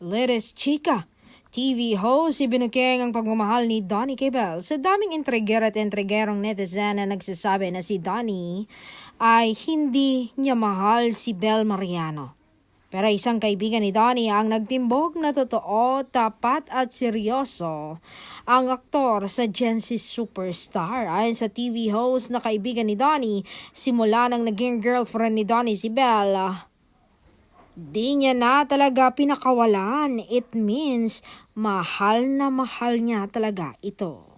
Latest chika. TV host ibinukeng ang pagmamahal ni Donnie Cabell sa daming intriger at intrigerong netizen na nagsasabi na si Donnie ay hindi niya mahal si Bel Mariano. Pero isang kaibigan ni Donnie ang nagtimbog na totoo, tapat at seryoso ang aktor sa Genesis Superstar. Ayon sa TV host na kaibigan ni Donnie, simula nang naging girlfriend ni Donnie si Bel, di niya na talaga pinakawalan. It means mahal na mahal niya talaga ito.